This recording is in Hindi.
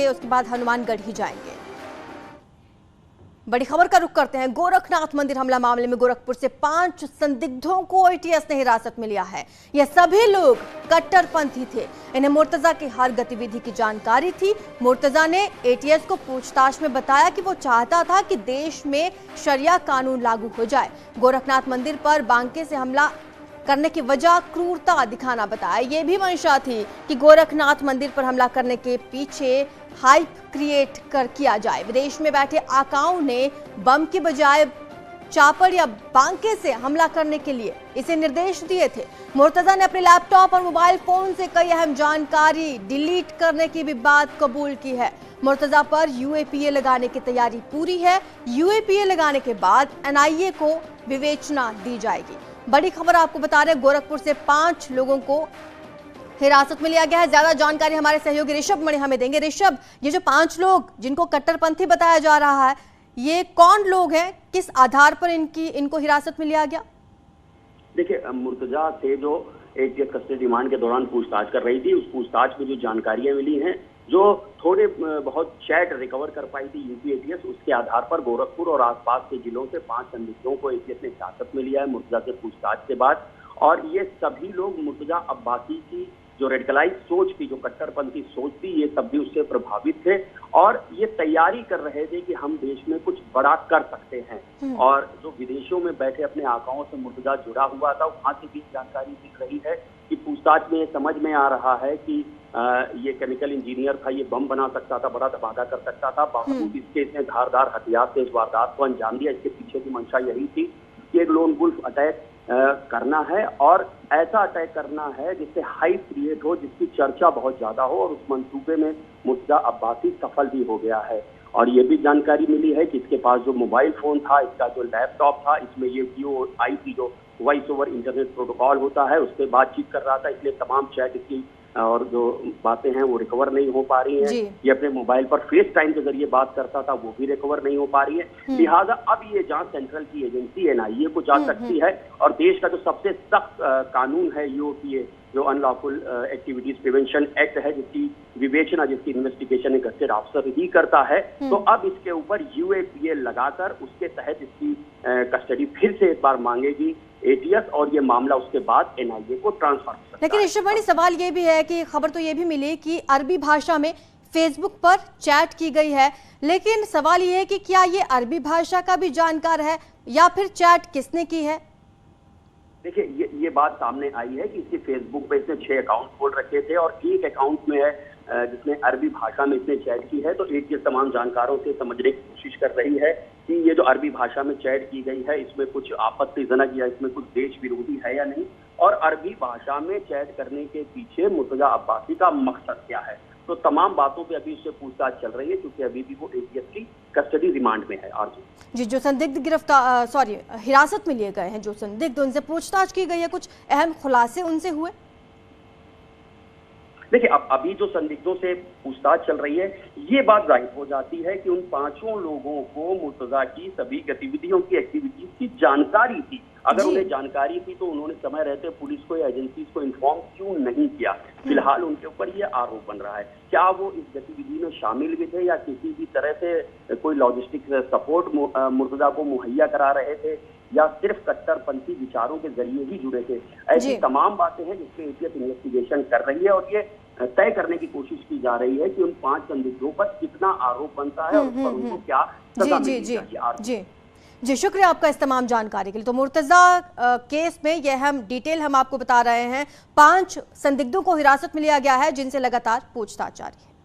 उसके बाद हनुमानगढ़ ही जाएंगे। बड़ी खबर का रुख करते हैं। गोरखनाथ मंदिर हमला मामले में गोरखपुर से 5 संदिग्धों को एटीएस ने हिरासत में लिया है। ये सभी लोग कट्टरपंथी थे। इन्हें मुर्तजा की हर गतिविधि की जानकारी थी। मुर्तजा ने एटीएस को पूछताछ में बताया कि वो चाहता था कि देश में शरिया कानून लागू हो जाए। गोरखनाथ मंदिर पर बांके से हमला करने की वजह क्रूरता दिखाना बताया। यह भी मंशा थी कि गोरखनाथ मंदिर पर हमला करने के पीछे हाइप क्रिएट किया जाए। विदेश में बैठे आकाओं ने बम की बजाय चापड़ या बांके से हमला करने के लिए इसे निर्देश दिए थे। मुर्तजा ने अपने लैपटॉप और मोबाइल फोन से कई अहम जानकारी डिलीट करने की भी बात कबूल की है। मुर्तजा पर यूएपीए लगाने की तैयारी पूरी है। यूएपीए लगाने के बाद एनआईए को विवेचना दी जाएगी। बड़ी खबर आपको बता रहे हैं, गोरखपुर से 5 लोगों को हिरासत में लिया गया है। ज्यादा जानकारी हमारे सहयोगी ऋषभ मणि हमें देंगे। ऋषभ, ये जो 5 लोग जिनको कट्टरपंथी बताया जा रहा है, ये कौन लोग हैं, किस आधार पर इनको हिरासत में लिया गया? देखिए, मुर्तजा से जो एटीएस कस्टडी रिमांड के दौरान पूछताछ कर रही थी, उस पूछताछ में जो जानकारियां मिली हैं, जो थोड़े बहुत चैट रिकवर कर पाई थी यूपी एटीएस, उसके आधार पर गोरखपुर और आसपास के जिलों से 5 संदिग्धों को एटीएस ने हिरासत में लिया है मुर्तजा से पूछताछ के बाद। और ये सभी लोग मुर्तजा अब्बासी की जो रेडिकलाइज सोच थी, जो कट्टरपंथी सोच थी, ये सब भी उससे प्रभावित थे और ये तैयारी कर रहे थे कि हम देश में कुछ बड़ा कर सकते हैं। और जो विदेशों में बैठे अपने आकाओं से मुर्तजा जुड़ा हुआ था, वहां से भी जानकारी मिल रही है कि पूछताछ में समझ में आ रहा है कि ये केमिकल इंजीनियर था, ये बम बना सकता था, बड़ा धमाका कर सकता था। बावजूद इसके इसने धारदार हथियार से इस वारदात को अंजाम दिया। इसके पीछे की मंशा यही थी कि एक लोन वुल्फ अटैक करना है और ऐसा अटैक करना है जिससे हाइप क्रिएट हो, जिसकी चर्चा बहुत ज्यादा हो। और उस मंसूबे में मुर्तजा अब्बासी सफल भी हो गया है। और ये भी जानकारी मिली है कि इसके पास जो मोबाइल फोन था, इसका जो लैपटॉप था, इसमें ये VoIP जो वॉइस ओवर इंटरनेट प्रोटोकॉल होता है, उस पर बातचीत कर रहा था। इसलिए तमाम चैट इसकी और जो बातें हैं वो रिकवर नहीं हो पा रही हैं। ये अपने मोबाइल पर फेस टाइम के जरिए बात करता था, वो भी रिकवर नहीं हो पा रही है। लिहाजा अब ये जांच सेंट्रल की एजेंसी एनआईए को जा सकती है और देश का जो सबसे सख्त कानून है यूओपीए, जो अनलॉफुल एक्टिविटीज प्रिवेंशन एक्ट है, जिसकी विवेचना, जिसकी इन्वेस्टिगेशन एक गजेटेड अफसर ही करता है, तो अब इसके ऊपर यूएपीए लगाकर उसके तहत इसकी कस्टडी फिर से एक बार मांगेगी एटीएस और ये मामला उसके बाद एनआईए को ट्रांसफर कर सकता है। लेकिन ऋषभ मणि, सवाल ये भी है कि खबर तो ये भी मिली कि अरबी भाषा में फेसबुक पर चैट की गई है, लेकिन सवाल ये है कि क्या ये अरबी भाषा का भी जानकार है या फिर चैट किसने की है? देखिए, ये बात सामने आई है कि इसके फेसबुक पे इसने 6 अकाउंट खोल रखे थे और एक अकाउंट में है जिसने अरबी भाषा में इसने चैट की है। तो एटीएस तमाम जानकारों से समझने की कोशिश कर रही है कि ये जो अरबी भाषा में चैट की गई है, इसमें कुछ आपत्तिजनक या इसमें कुछ देश विरोधी है या नहीं, और अरबी भाषा में चैट करने के पीछे मुर्तजा अब्बासी का मकसद क्या है। तो तमाम बातों पे अभी उससे पूछताछ चल रही है, क्योंकि अभी भी वो एटीएस की कस्टडी रिमांड में है। जी, जो संदिग्ध हिरासत में लिए गए हैं, जो संदिग्ध, उनसे पूछताछ की गई है, कुछ अहम खुलासे उनसे हुए? देखिए, अब अभी जो संदिग्धों से पूछताछ चल रही है, ये बात जाहिर हो जाती है कि उन 5 लोगों को मुर्तजा की सभी गतिविधियों की, एक्टिविटीज की जानकारी थी। अगर उन्हें जानकारी थी तो उन्होंने समय रहते पुलिस को या एजेंसीज को इन्फॉर्म क्यों नहीं किया? फिलहाल उनके ऊपर ये आरोप बन रहा है। क्या वो इस गतिविधि में शामिल भी थे या किसी भी तरह से कोई लॉजिस्टिक सपोर्ट मुर्तजा को मुहैया करा रहे थे, या सिर्फ कट्टरपंथी विचारों के जरिए ही जुड़े थे? ऐसी तमाम बातें हैं जिसपे एटीएस इन्वेस्टिगेशन कर रही है और ये तय करने की कोशिश की जा रही है कि उन 5 संदिग्धों पर कितना आरोप बनता है और उस पर उनको क्या सजा मिलनी चाहिए। जी, शुक्रिया आपका इस तमाम जानकारी के लिए। तो मुर्तजा केस में यह हम डिटेल हम आपको बता रहे हैं। 5 संदिग्धों को हिरासत में लिया गया है, जिनसे लगातार पूछताछ जारी है।